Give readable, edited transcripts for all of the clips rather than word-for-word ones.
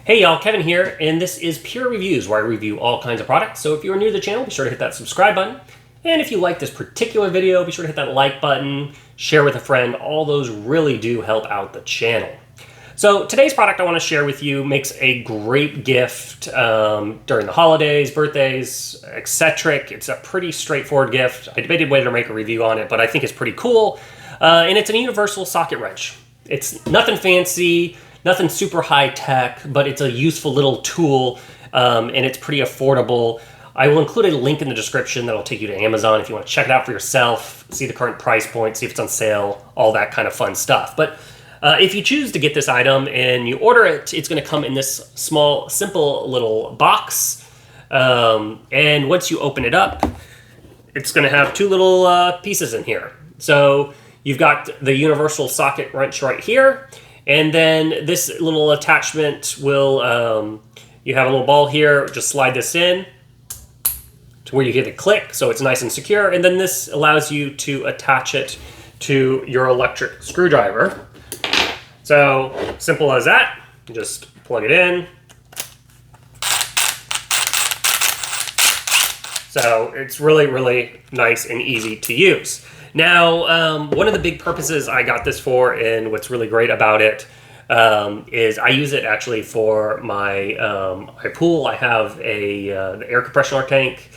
Hey y'all, Kevin here, and this is Pure Reviews, where I review all kinds of products. So if you're new to the channel, be sure to hit that subscribe button. And if you like this particular video, be sure to hit that like button, share with a friend. All those really do help out the channel. So today's product I want to share with you makes a great gift during the holidays, birthdays, etc. It's a pretty straightforward gift. I debated whether to make a review on it, but I think it's pretty cool. And it's a universal socket wrench. It's nothing fancy, nothing super high tech, but it's a useful little tool, and it's pretty affordable. I will include a link in the description that'll take you to Amazon if you want to check it out for yourself, see the current price point, see if it's on sale, all that kind of fun stuff. But if you choose to get this item and you order it, it's going to come in this small, simple little box. And once you open it up, it's going to have two little pieces in here. So you've got the universal socket wrench right here. And then this little attachment will, you have a little ball here, just slide this in to where you hit a click, so it's nice and secure. And then this allows you to attach it to your electric screwdriver. So simple as that, you just plug it in. So it's really, really nice and easy to use. Now, one of the big purposes I got this for, and what's really great about it, is I use it actually for my pool. I have the air compression tank.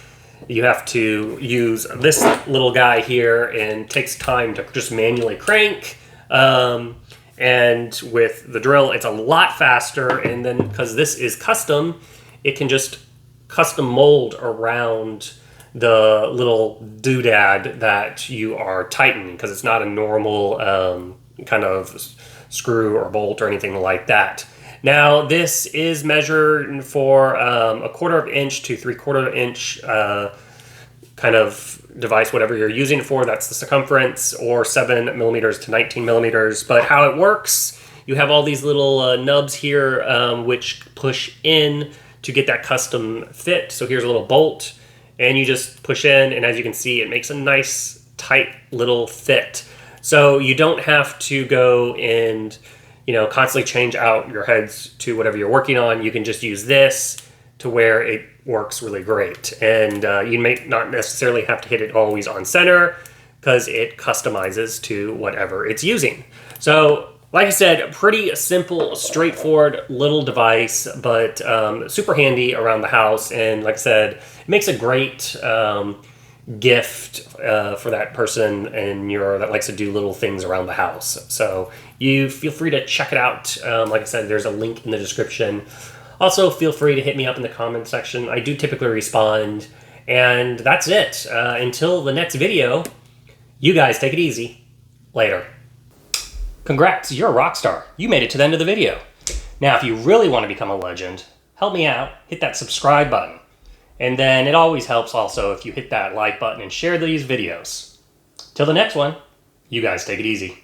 You have to use this little guy here, and it takes time to just manually crank. And with the drill, it's a lot faster. And then because this is custom, it can just custom mold around the little doodad that you are tightening, because it's not a normal kind of screw or bolt or anything like that. Now this is measured for a 1/4 inch to 3/4 inch kind of device, whatever you're using it for. That's the circumference, or 7 millimeters to 19 millimeters. But how it works, you have all these little nubs here which push in to get that custom fit. So here's a little bolt, and you just push in, and as you can see, it makes a nice tight little fit. So you don't have to go and constantly change out your heads to whatever you're working on. You can just use this to where it works really great. And you may not necessarily have to hit it always on center, because it customizes to whatever it's using. So like I said, pretty simple, straightforward little device, but super handy around the house. And like I said, it makes a great gift for that person that likes to do little things around the house. So you feel free to check it out. Like I said, there's a link in the description. Also, feel free to hit me up in the comment section. I do typically respond. And that's it. Until the next video, you guys take it easy. Later. Congrats, you're a rock star. You made it to the end of the video. Now, if you really want to become a legend, help me out, hit that subscribe button. And then it always helps also if you hit that like button and share these videos. Till the next one, you guys take it easy.